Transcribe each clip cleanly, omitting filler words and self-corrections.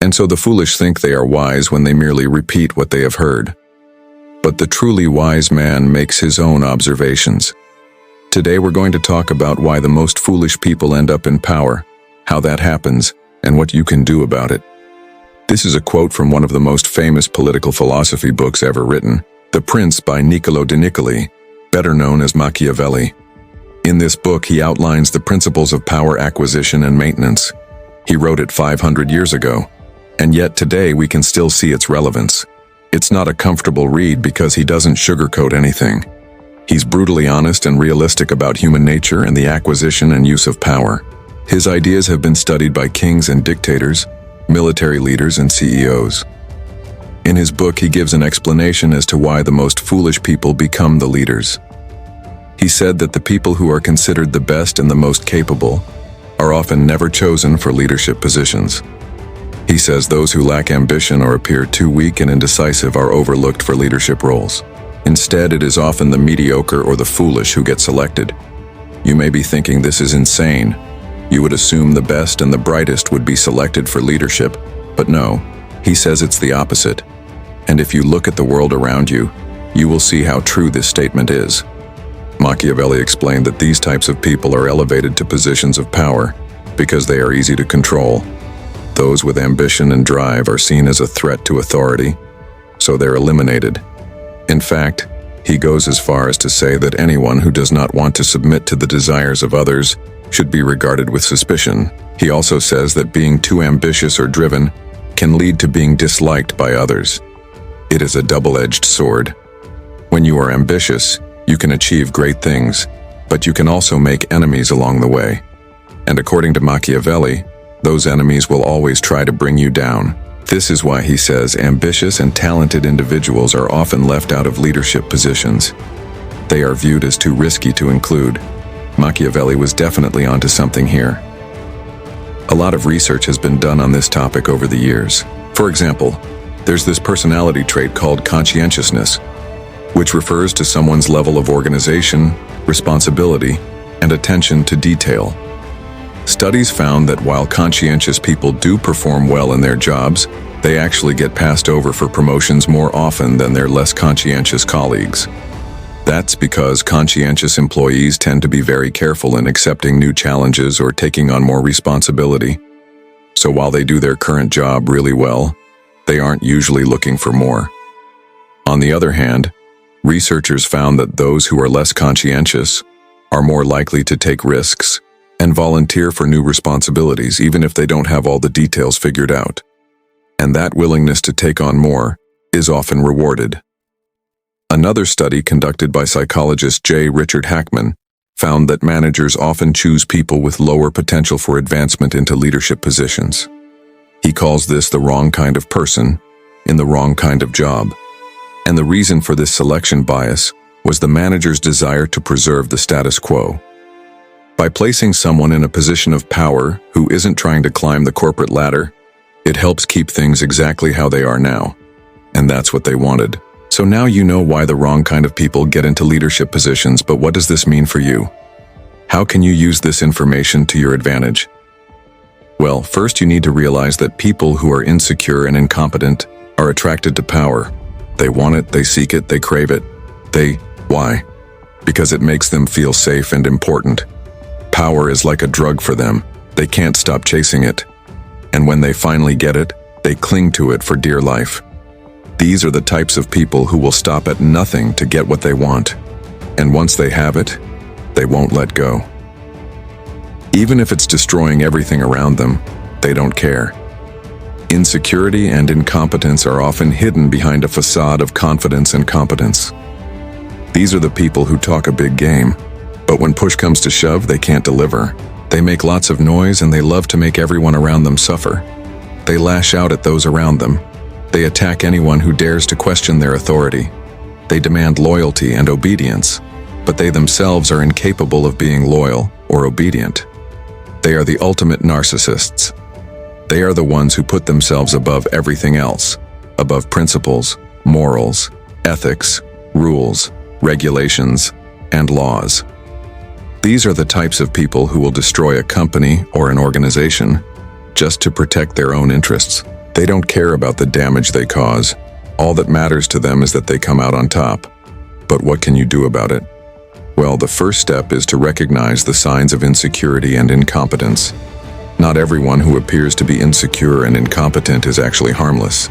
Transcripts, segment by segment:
And so the foolish think they are wise when they merely repeat what they have heard. But the truly wise man makes his own observations. Today we're going to talk about why the most foolish people end up in power, how that happens, and what you can do about it. This is a quote from one of the most famous political philosophy books ever written, The Prince by Niccolò di Niccoli, better known as Machiavelli. In this book, he outlines the principles of power acquisition and maintenance. He wrote it 500 years ago, and yet today we can still see its relevance. It's not a comfortable read because he doesn't sugarcoat anything. He's brutally honest and realistic about human nature and the acquisition and use of power. His ideas have been studied by kings and dictators, military leaders and CEOs. In his book, he gives an explanation as to why the most foolish people become the leaders. He said that the people who are considered the best and the most capable are often never chosen for leadership positions. He says those who lack ambition or appear too weak and indecisive are overlooked for leadership roles. Instead, it is often the mediocre or the foolish who get selected. You may be thinking this is insane. You would assume the best and the brightest would be selected for leadership, but no, he says it's the opposite. And if you look at the world around you, you will see how true this statement is. Machiavelli explained that these types of people are elevated to positions of power because they are easy to control. Those with ambition and drive are seen as a threat to authority, so they're eliminated. In fact, he goes as far as to say that anyone who does not want to submit to the desires of others should be regarded with suspicion. He also says that being too ambitious or driven can lead to being disliked by others. It is a double-edged sword. When you are ambitious, you can achieve great things, but you can also make enemies along the way. And according to Machiavelli, those enemies will always try to bring you down. This is why he says ambitious and talented individuals are often left out of leadership positions. They are viewed as too risky to include. Machiavelli was definitely onto something here. A lot of research has been done on this topic over the years. For example, there's this personality trait called conscientiousness, which refers to someone's level of organization, responsibility, and attention to detail. Studies found that while conscientious people do perform well in their jobs, they actually get passed over for promotions more often than their less conscientious colleagues. That's because conscientious employees tend to be very careful in accepting new challenges or taking on more responsibility. So while they do their current job really well, they aren't usually looking for more. On the other hand, researchers found that those who are less conscientious are more likely to take risks and volunteer for new responsibilities even if they don't have all the details figured out. And that willingness to take on more is often rewarded. Another study conducted by psychologist J. Richard Hackman found that managers often choose people with lower potential for advancement into leadership positions. He calls this the wrong kind of person in the wrong kind of job. And the reason for this selection bias was the manager's desire to preserve the status quo. By placing someone in a position of power who isn't trying to climb the corporate ladder, it helps keep things exactly how they are now. And that's what they wanted. So now you know why the wrong kind of people get into leadership positions, but what does this mean for you? How can you use this information to your advantage? Well, first you need to realize that people who are insecure and incompetent are attracted to power. They want it, they seek it, they crave it. Why? Because it makes them feel safe and important. Power is like a drug for them. They can't stop chasing it. And when they finally get it, they cling to it for dear life. These are the types of people who will stop at nothing to get what they want. And once they have it, they won't let go. Even if it's destroying everything around them, they don't care. Insecurity and incompetence are often hidden behind a facade of confidence and competence. These are the people who talk a big game, but when push comes to shove, they can't deliver. They make lots of noise and they love to make everyone around them suffer. They lash out at those around them. They attack anyone who dares to question their authority. They demand loyalty and obedience, but they themselves are incapable of being loyal or obedient. They are the ultimate narcissists. They are the ones who put themselves above everything else, above principles, morals, ethics, rules, regulations, and laws. These are the types of people who will destroy a company or an organization just to protect their own interests. They don't care about the damage they cause. All that matters to them is that they come out on top. But what can you do about it? Well, the first step is to recognize the signs of insecurity and incompetence. Not everyone who appears to be insecure and incompetent is actually harmless.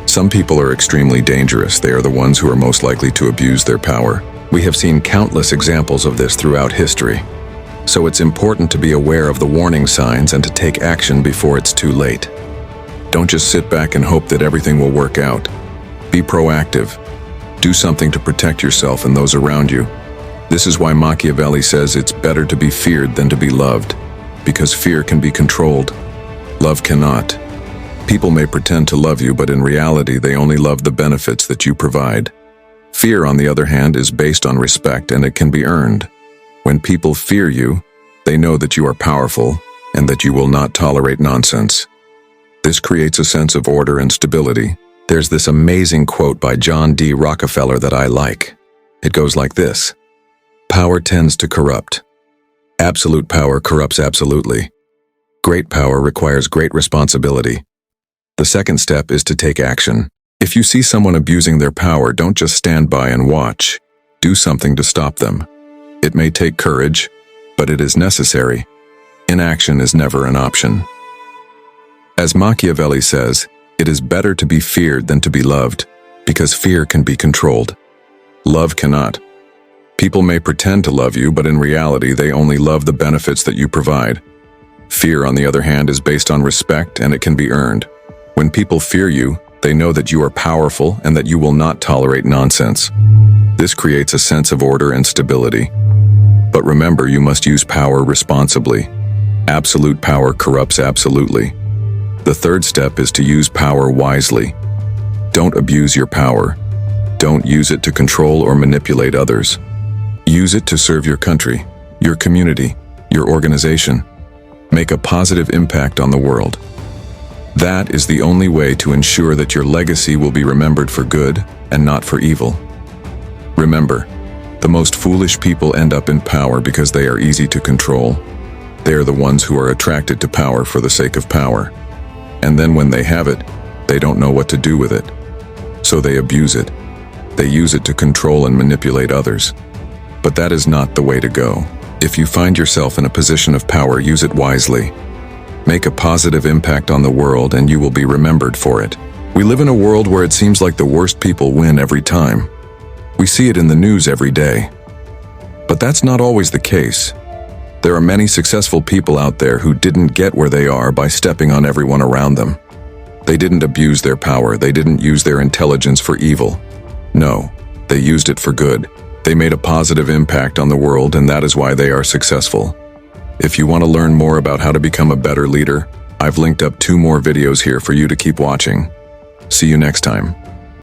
Some people are extremely dangerous. They are the ones who are most likely to abuse their power. We have seen countless examples of this throughout history. So it's important to be aware of the warning signs and to take action before it's too late. Don't just sit back and hope that everything will work out. Be proactive. Do something to protect yourself and those around you. This is why Machiavelli says it's better to be feared than to be loved, because fear can be controlled. Love cannot. People may pretend to love you, but in reality, they only love the benefits that you provide. Fear, on the other hand, is based on respect, and it can be earned. When people fear you, they know that you are powerful and that you will not tolerate nonsense. This creates a sense of order and stability. There's this amazing quote by John D. Rockefeller that I like. It goes like this: "Power tends to corrupt. Absolute power corrupts absolutely. Great power requires great responsibility. The second step is to take action. If you see someone abusing their power, don't just stand by and watch. Do something to stop them. It may take courage, but it is necessary. Inaction is never an option." As Machiavelli says, it is better to be feared than to be loved, because fear can be controlled. Love cannot. People may pretend to love you, but in reality, they only love the benefits that you provide. Fear, on the other hand, is based on respect, and it can be earned. When people fear you, they know that you are powerful and that you will not tolerate nonsense. This creates a sense of order and stability. But remember, you must use power responsibly. Absolute power corrupts absolutely. The third step is to use power wisely. Don't abuse your power. Don't use it to control or manipulate others. Use it to serve your country, your community, your organization. Make a positive impact on the world. That is the only way to ensure that your legacy will be remembered for good and not for evil. Remember, the most foolish people end up in power because they are easy to control. They are the ones who are attracted to power for the sake of power. And then when they have it, they don't know what to do with it. So they abuse it. They use it to control and manipulate others. But that is not the way to go. If you find yourself in a position of power, use it wisely. Make a positive impact on the world and you will be remembered for it. We live in a world where it seems like the worst people win every time. We see it in the news every day. But that's not always the case. There are many successful people out there who didn't get where they are by stepping on everyone around them. They didn't abuse their power. They didn't use their intelligence for evil. No, they used it for good. They made a positive impact on the world, and that is why they are successful. If you want to learn more about how to become a better leader, I've linked up 2 more videos here for you to keep watching. See you next time.